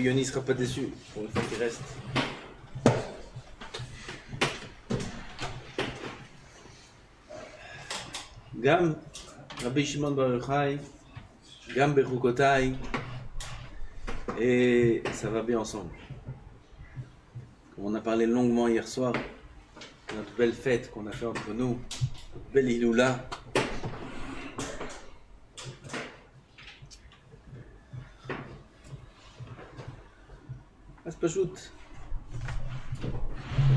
Yoni ne sera pas déçu pour une fois qu'il reste. Gam, Rabbi Shimon Bar Yochai, Gam Bechukotai, et ça va bien ensemble. Comme on a parlé longuement hier soir, notre belle fête qu'on a fait entre nous, notre belle Iloula. C'est pas shoot.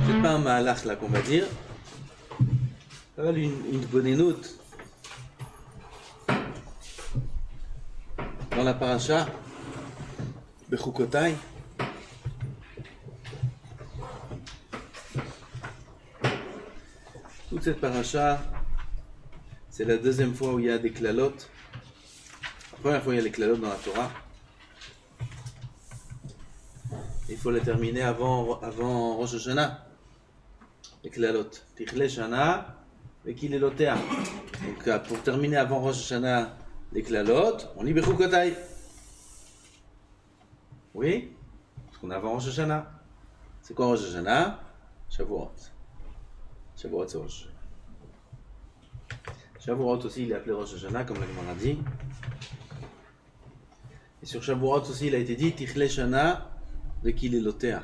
C'est pas un mahalach là qu'on va dire. Ça va une bonne note. Dans la paracha, Bechukotai, toute cette paracha, c'est la deuxième fois où il y a des klalotes. La première fois il y a les klalotes dans la Torah. Il faut les terminer avant Rosh Hashanah. Les klalotes. Tichle Shana, et Kilelotea. Donc pour terminer avant Rosh Hashanah, les klalotes, on lit Bechukotai. Oui, parce qu'on a avant Rosh Hashanah. C'est quoi Rosh Hashanah? Shavuot. Shavuot c'est Rosh Hashanah. Shavuot aussi il est appelé Rosh Hashanah comme la Gemara dit. Et sur Shavuot aussi il a été dit Tichle Shana de Kilelotea.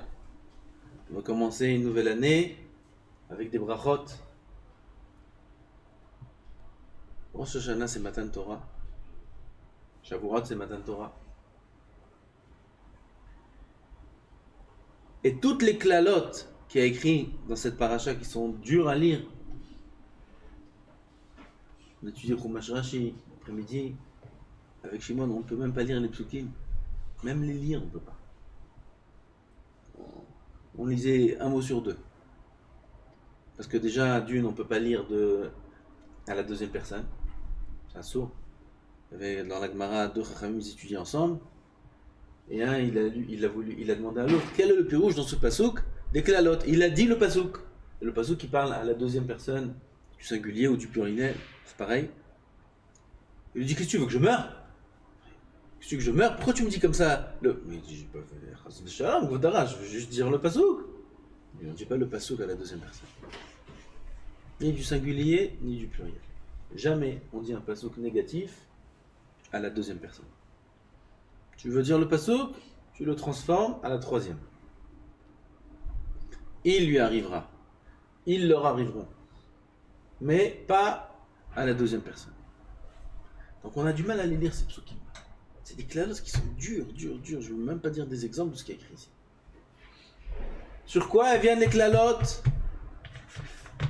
On va commencer une nouvelle année avec des brachot. Rosh Hashanah c'est Matan Torah. Shavuot c'est Matan Torah. Et toutes les klalotes qu'il y a écrit dans cette paracha qui sont dures à lire. On étudie Chumash Rashi après-midi avec Shimon, on ne peut même pas lire les psukim. Même les lire on ne peut pas. On lisait un mot sur deux. Parce que déjà d'une on ne peut pas lire à la deuxième personne. C'est un sourd. Dans la Gemara, deux Chachamim ils étudiaient ensemble. Et un, il a demandé à l'autre, quel est le pirouge dans ce pasouk des klalotes. Il a dit le pasouk. Et le pasouk qui parle à la deuxième personne, du singulier ou du pluriel, c'est pareil. Il lui dit, qu'est-ce que tu veux que je meure? Qu'est-ce que tu veux que je meure? Pourquoi tu me dis comme ça? Mais il dit, j'ai pas fait Shalom, Vodara, je veux juste dire le pasouk. Il ne dit pas le pasouk à la deuxième personne. Ni du singulier, ni du pluriel. Jamais on dit un pasouk négatif à la deuxième personne. Tu veux dire le pasouk, tu le transformes à la troisième. Il lui arrivera. Ils leur arriveront. Mais pas à la deuxième personne. Donc on a du mal à les lire ces psukim. C'est des klalotes qui sont durs. Je ne veux même pas dire des exemples de ce qui est écrit ici. Sur quoi viennent les klalotes?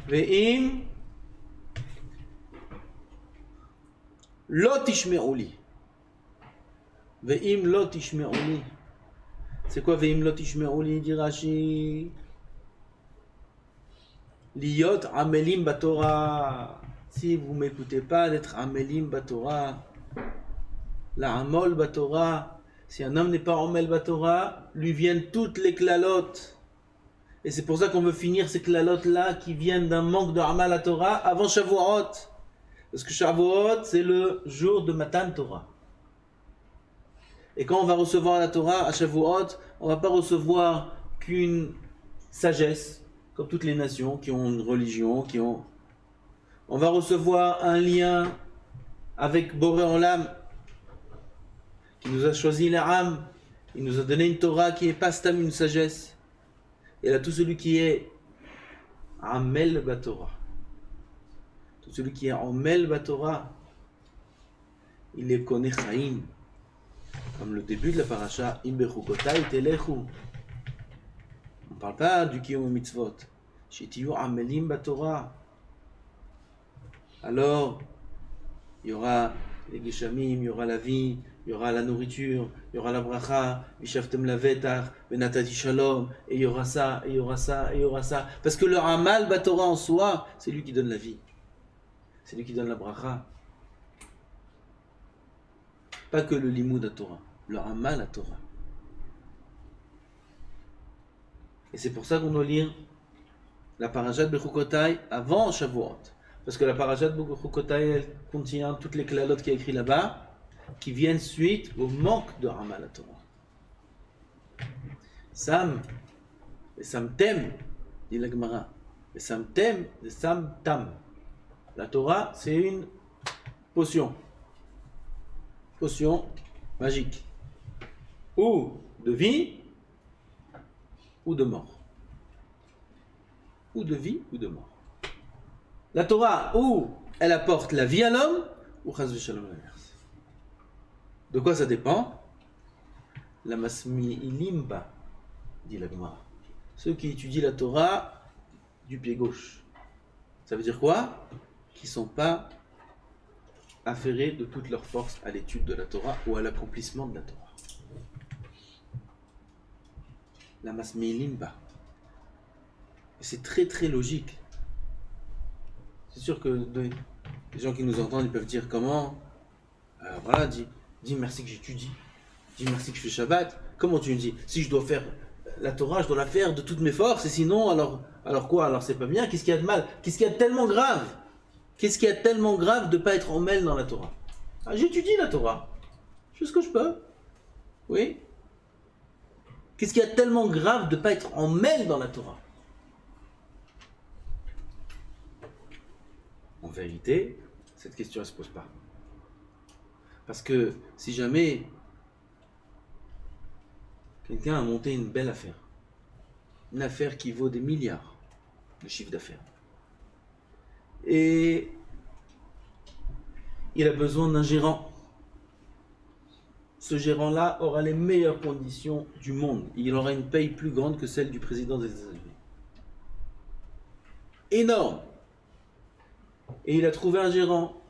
Ve'im lo tishme'uli. Ve'im lo tishme'uli. C'est quoi Ve'im lo tishme'uli, dit Rashi? Liyot amelim batorah. Si vous ne m'écoutez pas, d'être amelim batorah. La amol batorah. Si un homme n'est pas amel batorah, lui viennent toutes les klalotes. Et c'est pour ça qu'on veut finir ces klalotes là qui viennent d'un manque de amal à Torah avant Shavuot. Parce que Shavuot c'est le jour de Matan Torah. Et quand on va recevoir la Torah à Shavuot, on ne va pas recevoir qu'une sagesse, comme toutes les nations qui ont une religion, On va recevoir un lien avec Boré Olam, qui nous a choisi les âmes, il nous a donné une Torah qui est pas stam, une sagesse. Et là, tout celui qui est Amel Batorah, tout celui qui est Amel Batorah, il est Koneh Chaim. Comme le début de la paracha, Im Bechukotai Telechu. On ne parle pas du Kiyom Mitzvot. Shetiyu Amelim Batorah. Alors, il y aura les Geshamim, il y aura la vie, il y aura la nourriture, il y aura la bracha, Vishaftem Lavetach, Venatati Shalom, et il y aura ça, et il y aura ça, et il y aura ça. Parce que le Amal Batorah en soi, c'est lui qui donne la vie. C'est lui qui donne la bracha. Pas que le Limoud à Torah, le Amal à Torah. Et c'est pour ça qu'on doit lire la parashat Bechukotai avant Shavuot. Parce que la parashat Bechukotai, elle contient toutes les klalotes qu'il y a écrit là-bas, qui viennent suite au manque de Amal à Torah. Sam, et Samtem, dit la Gemara. Et Samtem, et Samtam. La Torah, c'est une potion. Potion magique. Ou de vie, ou de mort. Ou de vie, ou de mort. La Torah, ou elle apporte la vie à l'homme, ou chas v'shalom l'inverse. De quoi ça dépend? La masmi ilimba, dit la Gemara. Ceux qui étudient la Torah du pied gauche. Ça veut dire quoi? Qui ne sont pas affairés de toute leur force à l'étude de la Torah ou à l'accomplissement de la Torah. La masmi ilimba. Et c'est très très logique. C'est sûr que les gens qui nous entendent, ils peuvent dire comment? Voilà, dis merci que j'étudie. Dis merci que je fais Shabbat. Comment tu me dis? Si je dois faire la Torah, je dois la faire de toutes mes forces, et sinon, alors quoi? Alors c'est pas bien? Qu'est-ce qu'il y a de mal? Qu'est-ce qu'il y a de tellement grave? Qu'est-ce qu'il y a de tellement grave de ne pas être emmêlé dans la Torah? J'étudie la Torah. Je fais ce que je peux. Oui. Qu'est-ce qu'il y a de tellement grave de ne pas être emmêlé dans la Torah? En vérité, cette question ne se pose pas. Parce que si jamais quelqu'un a monté une belle affaire, une affaire qui vaut des milliards de chiffre d'affaires, et il a besoin d'un gérant, ce gérant-là aura les meilleures conditions du monde. Il aura une paye plus grande que celle du président des États-Unis. Énorme. Et il a trouvé un gérant,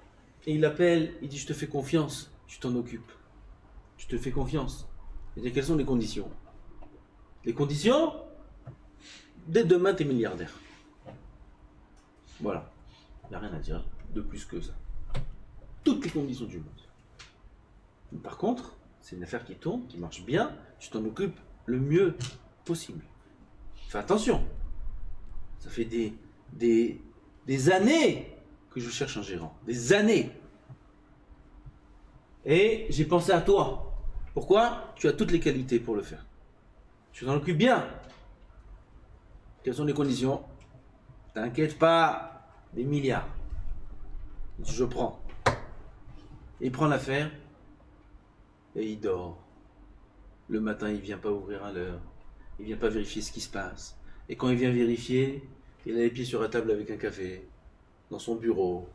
et il l'appelle, il dit: je te fais confiance, tu t'en occupes. Je te fais confiance. Il dit: quelles sont les conditions? Les conditions? Dès demain, tu es milliardaire. Voilà. Il n'y a rien à dire de plus que ça. Toutes les conditions du monde. Mais par contre, c'est une affaire qui tourne, qui marche bien, tu t'en occupes le mieux possible. Fais attention. Ça fait des années que je cherche un gérant. Des années. Et j'ai pensé à toi. Pourquoi? Tu as toutes les qualités pour le faire. Tu t'en occupes bien. Quelles sont les conditions? T'inquiète pas, des milliards. Je prends. Et il prend l'affaire et il dort. Le matin, il ne vient pas ouvrir à l'heure. Il ne vient pas vérifier ce qui se passe. Et quand il vient vérifier, il a les pieds sur la table avec un café, dans son bureau.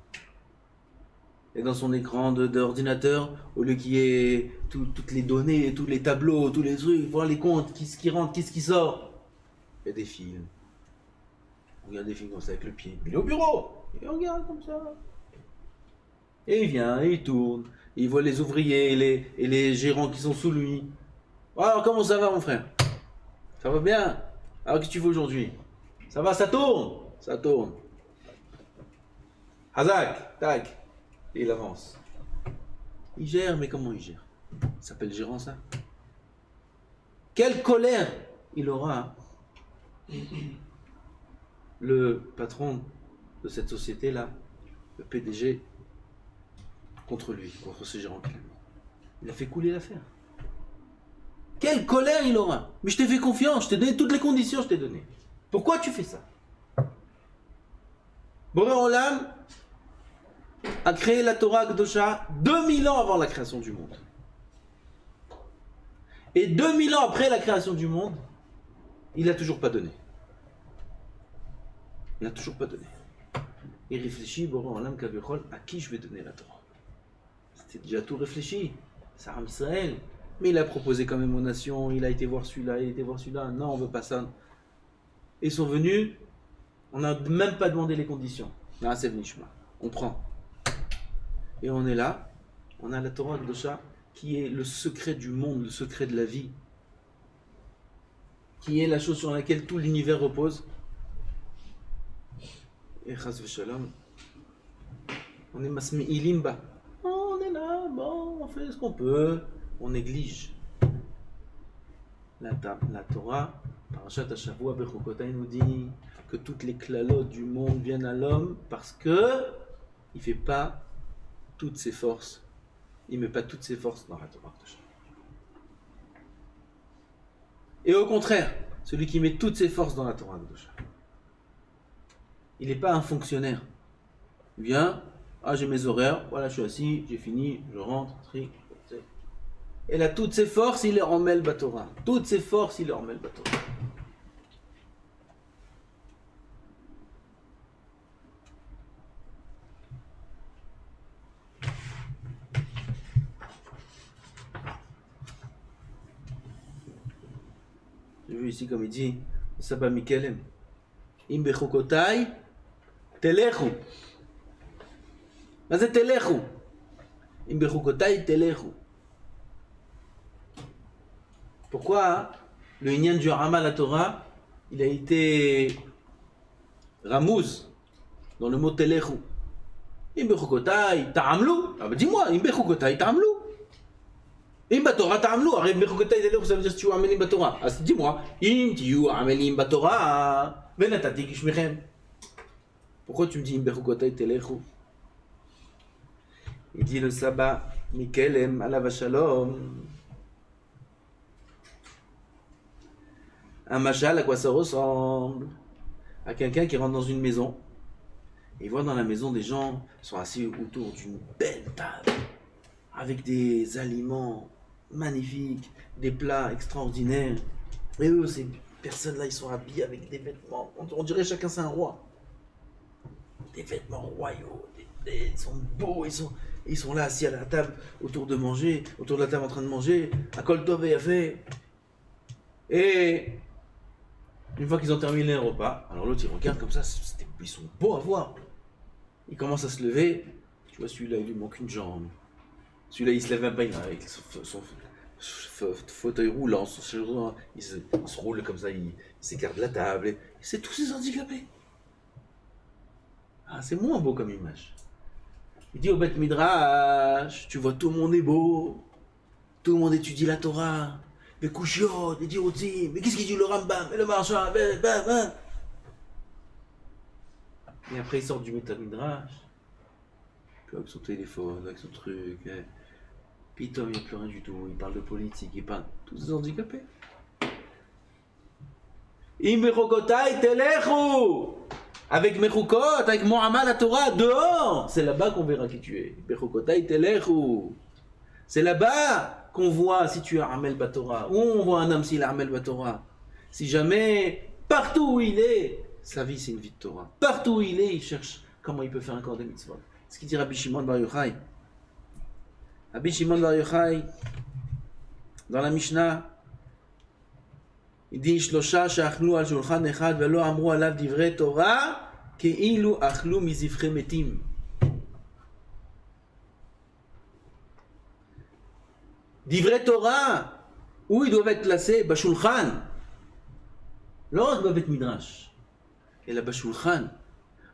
Et dans son écran d'ordinateur, au lieu qu'il y ait toutes les données, tous les tableaux, tous les trucs, voir les comptes, qu'est-ce qui rentre, qu'est-ce qui sort. Il y a des films. On regarde des films comme ça avec le pied. Il est au bureau. Et on regarde comme ça. Et il vient, et il tourne. Et il voit les ouvriers et les gérants qui sont sous lui. Alors comment ça va, mon frère? Ça va bien? Alors qu'est-ce que tu fais aujourd'hui? Ça va, ça tourne? Ça tourne. Hazak, tac. Et il avance. Il gère, mais comment il gère? Ça s'appelle gérant, ça? Quelle colère il aura, le patron de cette société-là, le PDG, contre lui, contre ce gérant qu'il a mis. Il a fait couler l'affaire. Quelle colère il aura! Mais je t'ai fait confiance, je t'ai donné toutes les conditions, je t'ai donné. Pourquoi tu fais ça? Boré Olam a créé la Torah Kedosha 2000 ans avant la création du monde. Et 2000 ans après la création du monde, il n'a toujours pas donné. Il n'a toujours pas donné. Il réfléchit, Boré Olam Kavechol, à qui je vais donner la Torah? C'était déjà tout réfléchi. C'est Am Israël. Mais il a proposé quand même aux nations, il a été voir celui-là, il a été voir celui-là. Non, on ne veut pas ça. Ils sont venus, on n'a même pas demandé les conditions. Non, c'est Vnishma. On prend. Et on est là, on a la Torah Kedosha qui est le secret du monde, le secret de la vie, qui est la chose sur laquelle tout l'univers repose. Et Chas v'Shalom, on est masmi ilimba. On est là, bon, on fait ce qu'on peut, on néglige. La Torah, Parashat Hashavua Bechukotai nous dit que toutes les klalotes du monde viennent à l'homme parce que il fait pas toutes ses forces. Il met pas toutes ses forces dans la Torah. Et au contraire, celui qui met toutes ses forces dans la Torah Kedusha. Il n'est pas un fonctionnaire. Il vient, j'ai mes horaires, voilà, je suis assis, j'ai fini, je rentre, tri. Et là, toutes ses forces, il les remet le Batorah. Toutes ses forces, il les remet le Batorah. J'ai vu ici, comme il dit, Saba Mikelem. Im bechukotai telechu. Mais c'est telechu. Im bechukotai telechu. Pourquoi le Inyan du Hama la Torah, il a été ramouz dans le mot telechu. Im bechukotai ta'amlu. Ah ben dis-moi, im bechukotai ta'amlu. Im batorah ta'amlu. Arrête, im bechukotai telechu, ça veut dire si tu amelim batorah. Ah dis-moi, im tiyu amelim batorah. Venatati kishmechem. Pourquoi tu me dis im bechukotai telechu? Il dit le sabbat, Mikelem alav shalom. Un machal, à quoi ça ressemble? À quelqu'un qui rentre dans une maison et voit dans la maison des gens qui sont assis autour d'une belle table avec des aliments magnifiques, des plats extraordinaires. Et eux, ces personnes-là, ils sont habillés avec des vêtements. On dirait chacun c'est un roi. Des vêtements royaux. Ils sont beaux, ils sont là assis à la table autour de manger, autour de la table en train de manger. À Kol Tov et Yafé. Et une fois qu'ils ont terminé le repas, alors l'autre il regarde comme ça, ils sont beaux à voir. Il commence à se lever, tu vois celui-là il lui manque une jambe. Celui-là il se lève même pas, avec son fauteuil roulant, il se roule comme ça, il s'écarte de la table. Et c'est tous ces handicapés. Ah, c'est moins beau comme image. Il dit au Beth Midrash, tu vois tout le monde est beau, tout le monde étudie la Torah. Mais Kouchiot, les Diroutim, mais qu'est-ce qu'il dit le Rambam, et le Marchand, Et après il sort du Beth Midrash, puis avec son téléphone, avec son truc, puis Tom il n'y a plus rien du tout, il parle de politique, il parle tous ces handicapés. Im bechukotai telechu. Avec Mechukot, avec Mohamed la Torah, dehors, c'est là-bas qu'on verra qui tu es. Bechukotai telechu. C'est là-bas qu'on voit si tu es Amel Batorah, où on voit un homme s'il est Amel Batorah. Si jamais, partout où il est, sa vie c'est une vie de Torah. Partout où il est, il cherche comment il peut faire un corps de mitzvot. Ce qu'il dit Rabbi Shimon Bar Yochai. Rabbi Shimon Bar Yochai, dans la Mishnah, il dit Shlosha she'achlu al shulchan echad velo amru alav divrei Torah ke'ilu achlu mizivchei metim. Divrei Torah, où ils doivent être classés? Bashulchan. Là, ils doivent être midrash. Et la Bashulchan,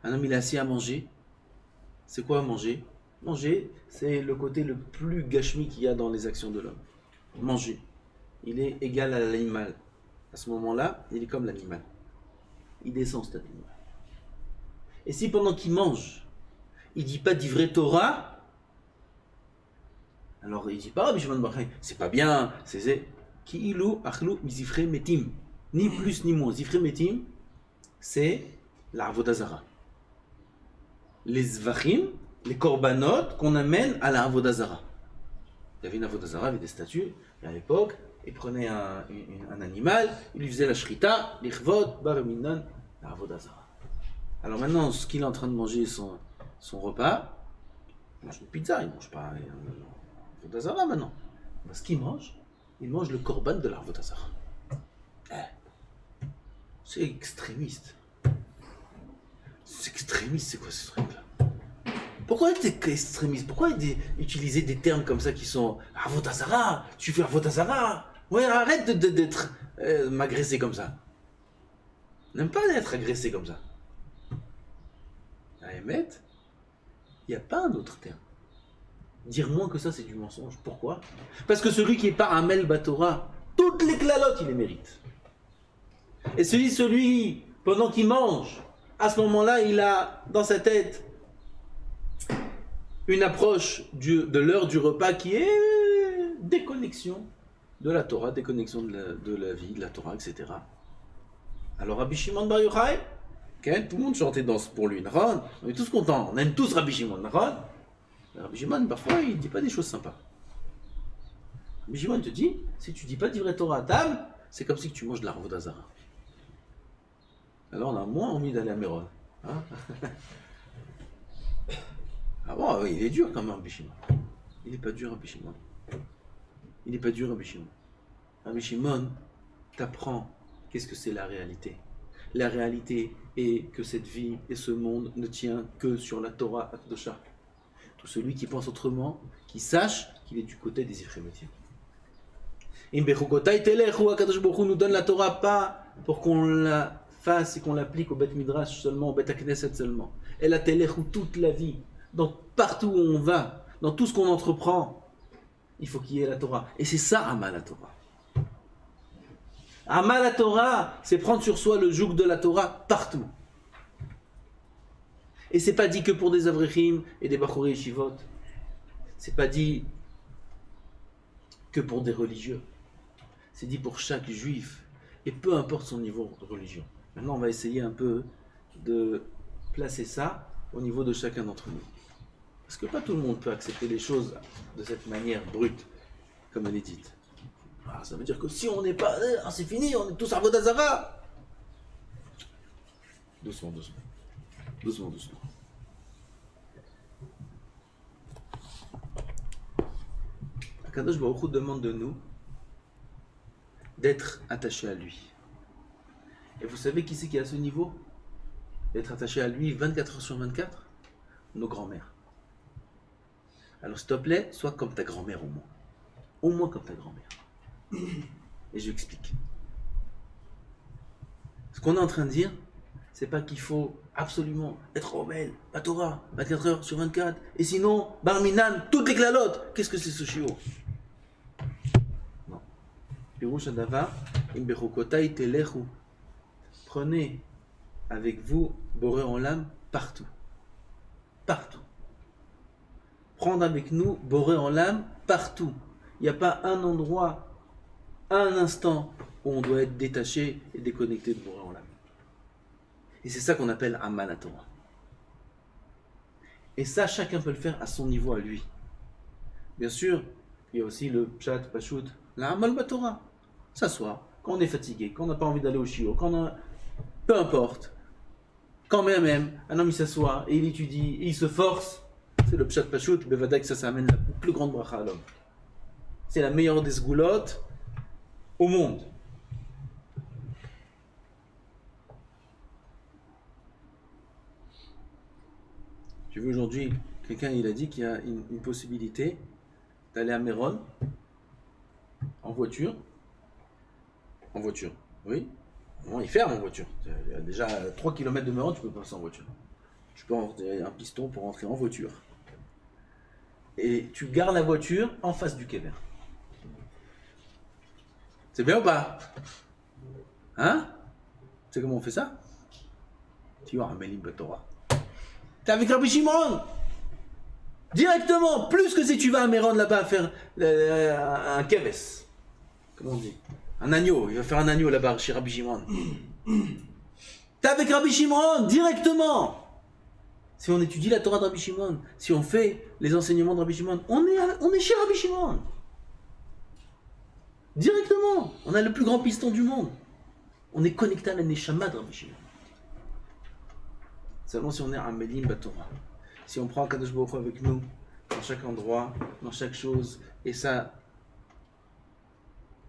un homme il est assis à manger. C'est quoi manger? Manger, c'est le côté le plus gashmi qu'il y a dans les actions de l'homme. Manger. Il est égal à l'animal. À ce moment-là, il est comme l'animal. Il descend cet animal. Et si pendant qu'il mange, il ne dit pas divrei Torah, alors il dit pas, c'est pas bien, c'est Ki'ilu achlu mizifrei metim. Ni plus ni moins. Zifrei metim, c'est la avodah zara. Les zvachim, les korbanot qu'on amène à la avodah zara. Il y avait une avodah zara avec des statues, et à l'époque, il prenait un animal, il lui faisait la shrita, l'ichvot, baraminan, la avodah zara. Alors maintenant, ce qu'il est en train de manger, son repas, il mange une pizza, il ne mange pas l'avodah zara maintenant. Mais ce qu'il mange, il mange le korban de l'avodah zara. C'est extrémiste. C'est extrémiste, c'est quoi ce truc-là? Pourquoi être extrémiste? Pourquoi utiliser des termes comme ça qui sont avodah zara? Tu fais avodah zara? Ouais, arrête d'être m'agresser comme ça. N'aime pas être agressé comme ça. À émettre, il n'y a pas un autre terme. Dire moins que ça, c'est du mensonge. Pourquoi? Parce que celui qui n'est pas Amel Batorah, toutes les clalotes, il les mérite. Et celui, pendant qu'il mange, à ce moment-là, il a dans sa tête une approche de l'heure du repas qui est déconnexion de la Torah, des connexions de la vie, de la Torah, etc. Alors Rabbi Shimon Bar Yochai, tout le monde chante et danse pour lui, Nahon. On est tous contents, on aime tous Rabbi Shimon, Nahon. Rabbi Shimon, parfois, il ne dit pas des choses sympas. Rabbi Shimon te dit, si tu ne dis pas d'Ivrei Torah à table, c'est comme si tu manges de la Avodah Zara. Alors on a moins envie d'aller à Méron. Hein. Ah bon, oui, il est dur quand même, Rabbi Shimon. Il n'est pas dur, Rabbi Shimon. Il n'est pas dur, Rabbi Shimon. Rabbi Shimon t'apprend qu'est-ce que c'est la réalité. La réalité est que cette vie et ce monde ne tient que sur la Torah Akdosha. Tout celui qui pense autrement, qui sache qu'il est du côté des Ifrémétiens. Akadosh Baruch Hu nous donne la Torah pas pour qu'on la fasse et qu'on l'applique au Beth Midrash seulement, au Beth HaKnesset seulement. Elle a Telechu toute la vie, donc partout où on va, dans tout ce qu'on entreprend, il faut qu'il y ait la Torah. Et c'est ça, Amal la Torah. Amal la Torah, c'est prendre sur soi le joug de la Torah partout. Et c'est pas dit que pour des Avrechim et des Bachorei Yeshivot. C'est pas dit que pour des religieux. C'est dit pour chaque juif. Et peu importe son niveau de religion. Maintenant, on va essayer un peu de placer ça au niveau de chacun d'entre nous. Parce que pas tout le monde peut accepter les choses de cette manière brute, comme elle est dite. Ah, ça veut dire que si on n'est pas... Ah, c'est fini, on est tous à Avodah Zara. Doucement, doucement. Doucement, doucement. Akadosh Baruch Hu demande de nous d'être attachés à lui. Et vous savez qui c'est qui est à ce niveau? D'être attaché à lui 24 heures sur 24? Nos grands-mères. Alors s'il te plaît, sois comme ta grand-mère au moins. Au moins comme ta grand-mère. Et je explique. Ce qu'on est en train de dire, c'est pas qu'il faut absolument être rebelle, la Torah, 24 heures sur 24, et sinon, Bar Minan, toutes les clalotes. Qu'est-ce que c'est ce chiot? Non. Pirouche Adava, Imbechokotai Telechu. Prenez avec vous Boré en l'âme partout. Partout. Prendre avec nous Boré en l'âme partout. Il n'y a pas un endroit, un instant où on doit être détaché et déconnecté de Boré en l'âme. Et c'est ça qu'on appelle Amal la Torah. Et ça, chacun peut le faire à son niveau, à lui. Bien sûr, il y a aussi le Pshat, Pashut, la Amal la Torah. S'asseoir, quand on est fatigué, quand on n'a pas envie d'aller au shiur, quand on a... Peu importe. Quand même, un homme il s'assoit et il étudie, et il se force, c'est le Pshat Pashut, Bevada que ça amène la plus grande bracha à l'homme. C'est la meilleure des sgoulottes au monde. Tu veux aujourd'hui, quelqu'un il a dit qu'il y a une possibilité d'aller à Méron en voiture. En voiture, oui. Non, il ferme en voiture. Il y a déjà 3 km de Méron, tu peux passer en voiture. Tu peux avoir un piston pour rentrer en voiture. Et tu gares la voiture en face du Kéver. C'est bien ou pas? Hein? Tu sais comment on fait ça? Tu vois, Amelim Batora. T'es avec Rabbi Shimon directement, plus que si tu vas à Méron là-bas faire un keves. Comment on dit? Un agneau, il va faire un agneau là-bas chez Rabbi Shimon. T'es avec Rabbi Shimon directement. Si on étudie la Torah de Rabbi Shimon, si on fait les enseignements de Rabbi Shimon, on est chez Rabbi Shimon. Directement, on a le plus grand piston du monde. On est connecté à la Neshama de Rabbi Shimon. Seulement si on est Amelim Batorah. Si on prend Kadosh Baruch Hu avec nous, dans chaque endroit, dans chaque chose, et ça,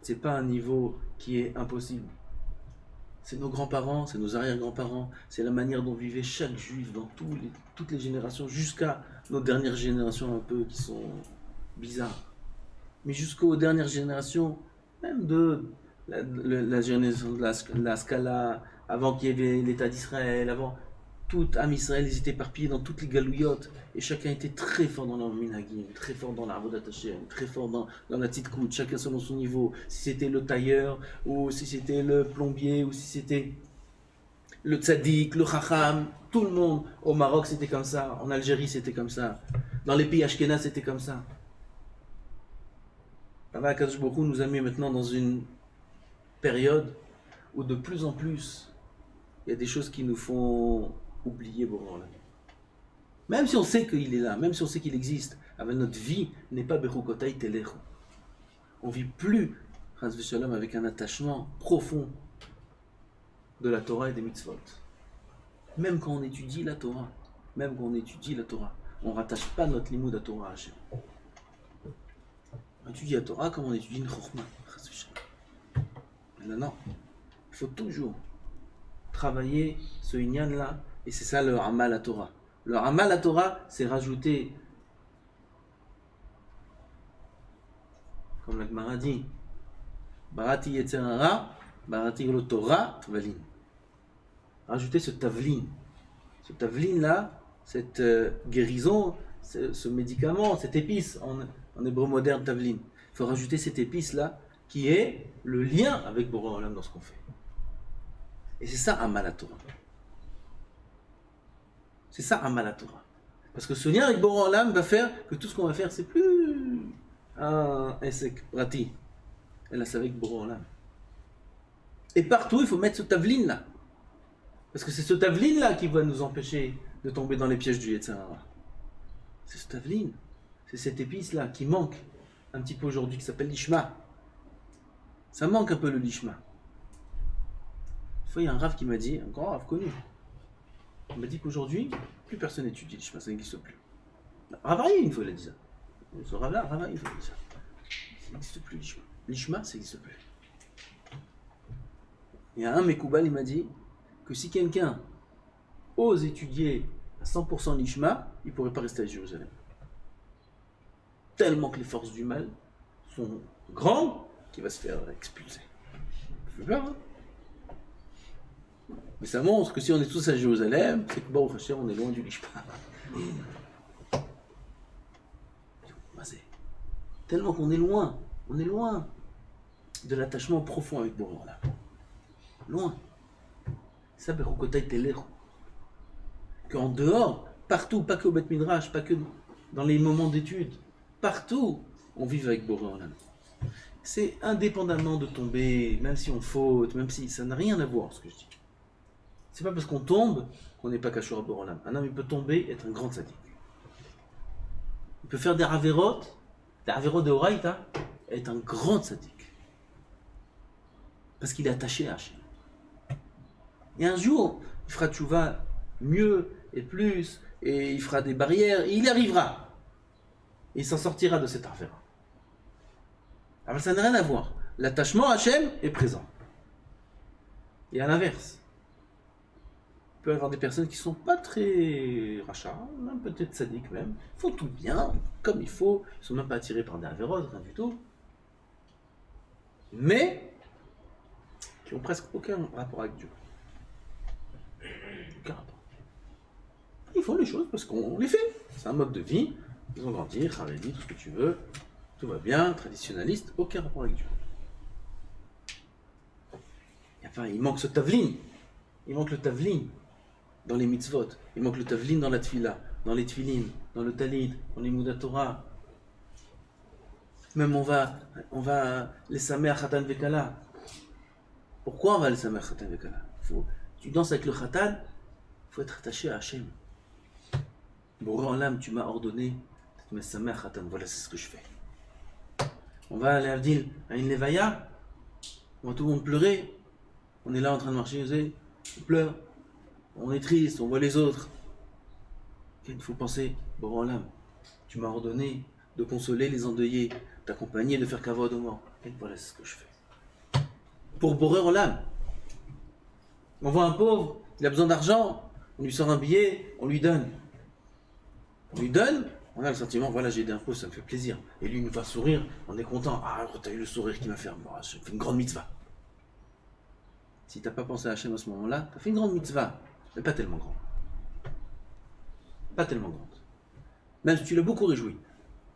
c'est pas un niveau qui est impossible. C'est nos grands-parents, c'est nos arrière-grands-parents, c'est la manière dont vivait chaque juif dans toutes les générations, jusqu'à nos dernières générations un peu qui sont bizarres. Mais jusqu'aux dernières générations, même de la génération de la Scala, avant qu'il y ait l'État d'Israël, avant... Tout Am Israël, ils étaient éparpillés dans toutes les galouillottes et chacun était très fort dans leur minhagim, très fort dans l'Avodat Hashem, très fort dans la tzidkut, chacun selon son niveau. Si c'était le tailleur, ou si c'était le plombier, ou si c'était le tzaddik, le chacham, tout le monde. Au Maroc, c'était comme ça. En Algérie, c'était comme ça. Dans les pays ashkénazes, c'était comme ça. Allah Kadosh Baruch Hu nous a mis maintenant dans une période où de plus en plus, il y a des choses qui nous font oublier Boré Olam. Même si on sait qu'il est là, même si on sait qu'il existe, avec notre vie n'est pas Bechukotai Telechu. On ne vit plus, Chas v'Shalom, avec un attachement profond de la Torah et des mitzvot. Même quand on étudie la Torah, on ne rattache pas notre limoud à Torah à Hashem. On étudie la Torah comme on étudie une Chokhmah. Mais non, il faut toujours travailler ce inyan là, et c'est ça le Amal à Torah. Le Amal à Torah, c'est rajouter, comme la Gemara dit, Barati Yetzer Hara, Barati lo Torah, Tvalin. Rajouter ce tavlin. Ce tavlin là, cette guérison, ce médicament, cette épice, en hébreu moderne tavlin. Il faut rajouter cette épice là, qui est le lien avec Boré Olam dans ce qu'on fait. Et c'est ça Amal à Torah. C'est ça Amal à Torah. Parce que ce lien avec Boré Olam va faire que tout ce qu'on va faire, c'est plus un esek prati. Et là, c'est avec Boré Olam. Et partout, il faut mettre ce tavlin là. Parce que c'est ce tavlin là qui va nous empêcher de tomber dans les pièges du Yetzer Hara. C'est ce tavlin. C'est cette épice là qui manque un petit peu aujourd'hui, qui s'appelle l'ishma. Ça manque un peu le lishma. Une fois, il y a un rave qui m'a dit, un grand rave connu, il m'a dit qu'aujourd'hui, plus personne n'étudie l'ishma, ça n'existe plus. Ravaï, une fois, il a dit ça. Ce rave-là, Ravaï, une fois, il a dit ça. Ça n'existe plus l'ishma. L'ishma, ça n'existe plus. Il y a un Mekoubal, il m'a dit que si quelqu'un ose étudier à 100% l'ishma, il ne pourrait pas rester à Jérusalem. Tellement que les forces du mal sont grandes, qui va se faire expulser. Ça fait peur, hein? Mais ça montre que si on est tous à Jérusalem, c'est que bon, on est loin du Lishma. Tellement qu'on est loin de l'attachement profond avec Boré Olam. Loin. Ça, Bechukotai Telechu. Qu'en dehors, partout, pas que au Bet Midrash, pas que dans les moments d'études, partout, on vive avec Boré Olam. C'est indépendamment de tomber, même si on faute, même si ça n'a rien à voir ce que je dis. C'est pas parce qu'on tombe qu'on n'est pas Kashur à Boré Olam. Un homme il peut tomber et être un grand tzaddik. Il peut faire des avérotes de Horaïta et être un grand tzaddik. Parce qu'il est attaché à Hachem. Et un jour, il fera tchouva mieux et plus, et il fera des barrières, et il y arrivera. Et il s'en sortira de cette affaire. Alors ça n'a rien à voir. L'attachement à Hachem est présent. Et à l'inverse, il peut y avoir des personnes qui ne sont pas très rachats, même peut-être sadiques même, font tout bien, comme il faut, ils ne sont même pas attirés par des avérotes, rien du tout. Mais, qui n'ont presque aucun rapport avec Dieu. Aucun rapport. Ils font les choses parce qu'on les fait. C'est un mode de vie. Ils ont grandi, travaillé, tout ce que tu veux. Tout va bien, traditionnaliste, aucun rapport avec Dieu. Enfin, il manque ce tavlin. Il manque le tavlin dans les mitzvot. Il manque le tavlin dans la tfila, dans les tfilin, dans le talid, dans les moudat Torah. Même on va les samer khatan vekala. Pourquoi on va les samer khatan vekala? Tu danses avec le khatan, il faut être attaché à Hachem. Boré Olam, tu m'as ordonné de me samer khatan. Voilà, c'est ce que je fais. On va aller à une levaya, on va tout le monde pleurer. On est là en train de marcher, on pleure, on est triste, on voit les autres. Il faut penser, Boré Olam, tu m'as ordonné de consoler les endeuillés, d'accompagner, de faire kavod aux morts. Et voilà, c'est ce que je fais. Pour Boré Olam, on voit un pauvre, il a besoin d'argent, on lui sort un billet, on lui donne. On lui donne, on a le sentiment, voilà, j'ai aidé un pauvre, ça me fait plaisir. Et lui, il nous va sourire, on est content. Ah, t'as eu le sourire qu'il m'a fait, bon, j'ai fait une grande mitzvah. Si t'as pas pensé à Hachem à ce moment-là, t'as fait une grande mitzvah, mais pas tellement grande. Pas tellement grande. Même si tu l'as beaucoup réjoui.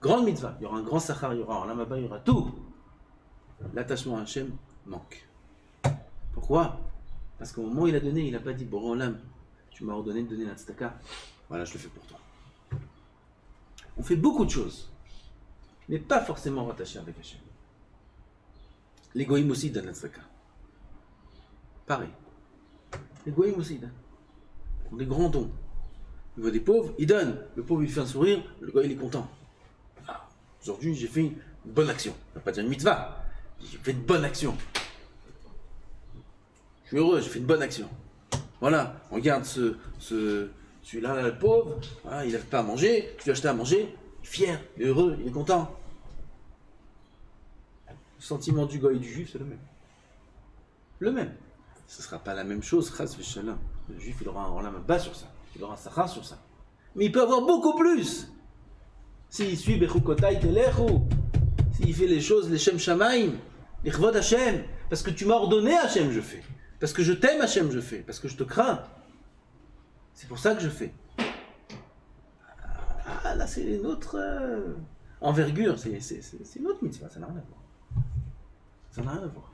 Grande mitzvah, il y aura un grand sachar, il y aura un lamaba, il y aura tout. L'attachement à Hachem manque. Pourquoi? Parce qu'au moment où il a donné, il n'a pas dit, Boré Olam, tu m'as ordonné de donner la tzedaka. Voilà, je le fais pour toi. On fait beaucoup de choses, mais pas forcément rattachées avec Hachem. Les goïms aussi donnent la tzedaka. Pareil. Les goïms aussi donnent. Ils ont des grands dons. Ils voient des pauvres, ils donnent. Le pauvre, il fait un sourire, le goïm, il est content. Ah, aujourd'hui, j'ai fait une bonne action. On va pas dire une mitzvah. J'ai fait une bonne action. Je suis heureux, j'ai fait une bonne action. Voilà, regarde celui-là, là, le pauvre, voilà, il n'arrive pas à manger, tu lui as acheté à manger, il est fier, il est heureux, il est content. Le sentiment du goy et du juif, c'est le même. Le même. Ce ne sera pas la même chose, chas v'shalom. Le juif, il aura un olam bas sur ça, il aura un sachar sur ça. Mais il peut avoir beaucoup plus. S'il suit Bechukotai Telechu, s'il fait les choses, les Shem Shamaim, les Chvod Hashem, parce que tu m'as ordonné Hashem, je fais. Parce que je t'aime Hashem, je fais. Parce que je te crains. C'est pour ça que je fais. Ah, là, c'est une autre envergure. C'est une autre mitzvah. Ça n'a rien à voir. Ça n'a rien à voir.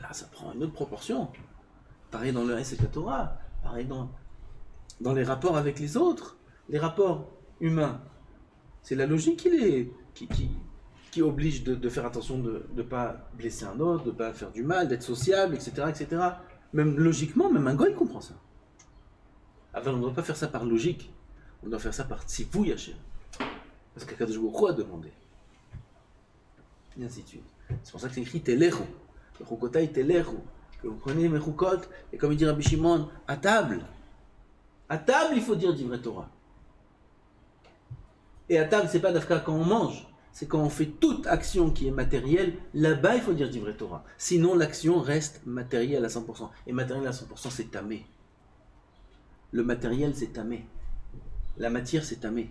Là, ça prend une autre proportion. Pareil dans le Hesed Torah. Pareil dans les rapports avec les autres. Les rapports humains. C'est la logique qui oblige de faire attention de ne pas blesser un autre, de ne pas faire du mal, d'être sociable, etc., etc. Même logiquement, même un goy comprend ça. Alors on ne doit pas faire ça par logique, on doit faire ça par tzivouy Hashem. Parce qu'Akadosh Baruch Hu a demandé. Et ainsi de suite. C'est pour ça que c'est écrit Telechu. Mechukotai Telechu. Que vous prenez Mechukot, et comme il dit Rabbi Shimon, à table. À table, il faut dire Divrei Torah. Et à table, c'est pas d'afka quand on mange. C'est quand on fait toute action qui est matérielle, là-bas il faut dire Divrei Torah. Sinon l'action reste matérielle à 100%. Et matérielle à 100% c'est tamé. Le matériel c'est tamé. La matière c'est tamé.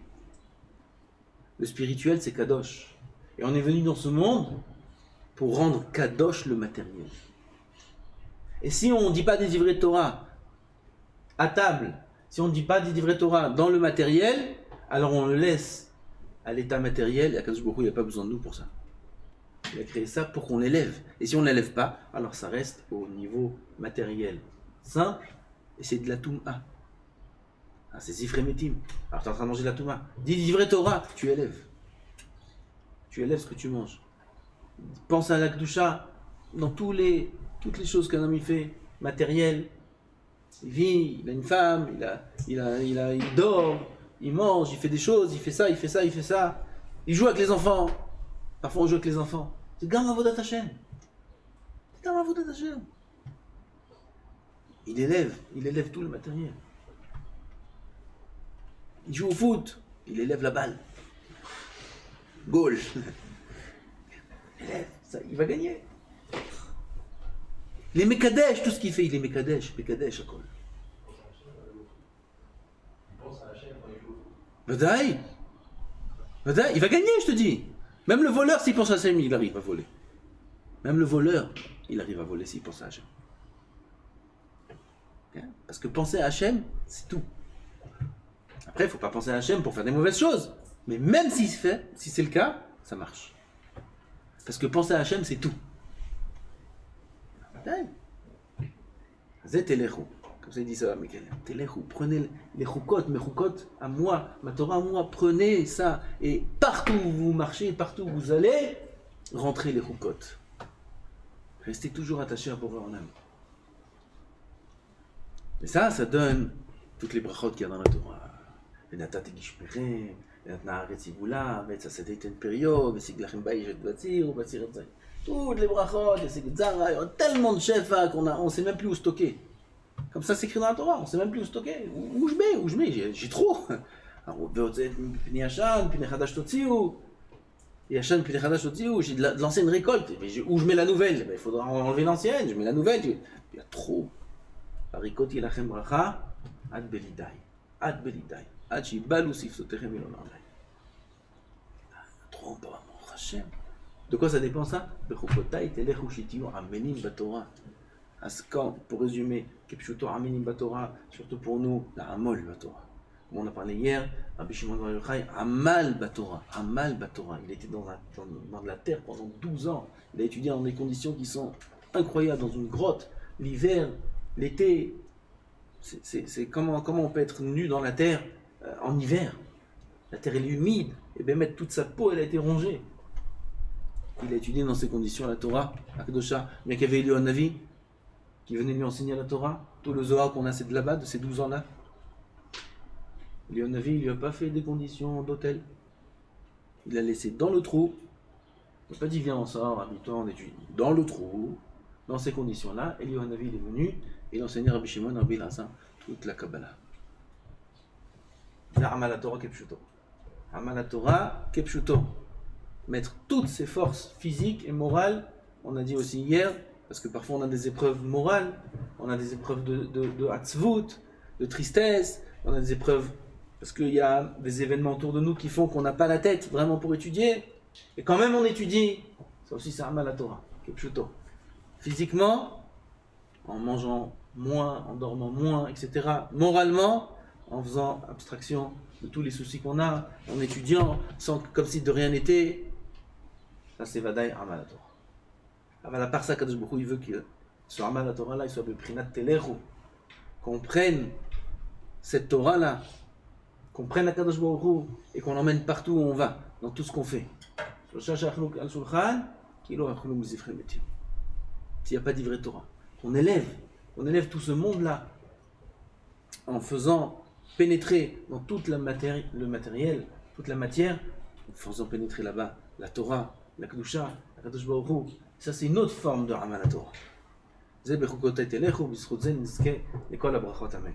Le spirituel c'est kadosh. Et on est venu dans ce monde pour rendre kadosh le matériel. Et si on ne dit pas des Divrei Torah à table, si on ne dit pas des Divrei Torah dans le matériel, alors on le laisse à l'état matériel, et Akadosh Baruch Hu, il n'y a pas besoin de nous pour ça. Il a créé ça pour qu'on l'élève. Et si on ne l'élève pas, alors ça reste au niveau matériel simple, et c'est de la Touma. Ah, c'est Zifremetim. Alors tu es en train de manger de la Touma. Dis Divrei Torah, tu élèves. Tu élèves ce que tu manges. Pense à la Kedusha dans toutes les choses qu'un homme il fait, matériel. Il vit, il a une femme, il dort. Il mange, il fait des choses, il fait ça, il fait ça, il fait ça. Il joue avec les enfants. Parfois on joue avec les enfants. C'est Gam Avodat Hashem. C'est Gam Avodat Hashem. Il élève tout le matériel. Il joue au foot, il élève la balle. Goal. Il élève, ça, il va gagner. Les Mekadesh, tout ce qu'il fait, il est Mekadesh, à quoi. Vadaï, il va gagner, je te dis. Même le voleur, s'il pense à Hachem, il arrive à voler. Même le voleur, il arrive à voler s'il pense à Hachem. Parce que penser à Hachem, c'est tout. Après, il ne faut pas penser à Hachem pour faire des mauvaises choses. Mais même si c'est le cas, ça marche. Parce que penser à Hachem, c'est tout. Vadaï. Zet elechu. Comme ça, il dit ça, prenez les choukot, mes choukot à moi, ma Torah à moi, prenez ça. Et partout où vous marchez, partout où vous allez, rentrez les choukot. Restez toujours attachés à Boré en âme. Et ça donne toutes les brachot qu'il y a dans la Torah. Venatat gishmerem, venatna haaretz yibula, vetzasete iten perio, vesiglachem baïjet batzir, ou batzir etzay. Toutes les brachot, les segzara, il y a tellement de chefs qu'on ne sait même plus où stocker. Comme ça, c'est écrit dans la Torah, on ne sait même plus où stocker. Où je mets, j'ai trop. Alors, Pnei Yashan, Pnei Chadash Totziu. Yashan, Pnei Chadash Totziu, j'ai de l'ancienne récolte. Mais où je mets la nouvelle? Il faudra enlever l'ancienne, je mets la nouvelle. Il y a trop. Harikot Yilachem Bracha, Ad Belidai. Ad Belidai. Ad Shibalu Sifsotechem Elon Arlai. Trop, mon Hachem. De quoi ça dépend ça? Bechukotai Telechu Shitiyu Amenim Batorah. Pour résumer, Kepshuto Amenim Batorah, surtout pour nous, la Amol Batorah. Comme on a parlé hier, Rabbi Shimon Bar Yochai, Amal Batorah. Il était dans de la terre pendant 12 ans. Il a étudié dans des conditions qui sont incroyables, dans une grotte. L'hiver, l'été, c'est comment on peut être nu dans la terre en hiver. La terre elle est humide, et bien mettre toute sa peau, elle a été rongée. il a étudié dans ces conditions la Torah, Akdosha, bien qu'il y avait Eliyahu Navi, qui venait lui enseigner la Torah. Tout le Zohar qu'on a, c'est de là-bas, de ces 12 ans-là. Eliyahu Navi, il lui a pas fait des conditions d'hôtel. Il l'a laissé dans le trou. Il n'a pas dit viens, on sort, habite-toi, on étudie. Dans le trou, dans ces conditions-là, Eliyahu Navi il est venu et il enseignait Rabbi Shimon, Rabbi Elazar, toute la Kabbalah. C'est Amal Torah Kepshuto. Amal Torah Kepshuto. Mettre toutes ses forces physiques et morales, on a dit aussi hier, parce que parfois on a des épreuves morales, on a des épreuves de hatzvut, de tristesse, on a des épreuves parce qu'il y a des événements autour de nous qui font qu'on n'a pas la tête vraiment pour étudier, et quand même on étudie. Ça aussi c'est Amal Torah, Kepshuto. Physiquement, en mangeant moins, en dormant moins, etc. Moralement, en faisant abstraction de tous les soucis qu'on a, en étudiant, comme si de rien n'était. Ça c'est Vadaï Amal Torah. À part ça, Kadosh Baruch Hu, il veut que ce Amal Torah là, il soit Beprinat Telechu, qu'on prenne cette Torah là, qu'on prenne la Kadosh Baruch Hu et qu'on l'emmène partout où on va, dans tout ce qu'on fait. S'il n'y a pas d'ivrei Torah, on élève tout ce monde-là en faisant pénétrer dans toute la matière, le matériel, toute la matière, en faisant pénétrer là-bas la Torah, la Kedusha, la Kadosh Baruch Hu. Ça c'est une autre forme de Amal Torah. זה בחוקותיי תלכו, בזכות זה נזכה לכל הברכות, אמן.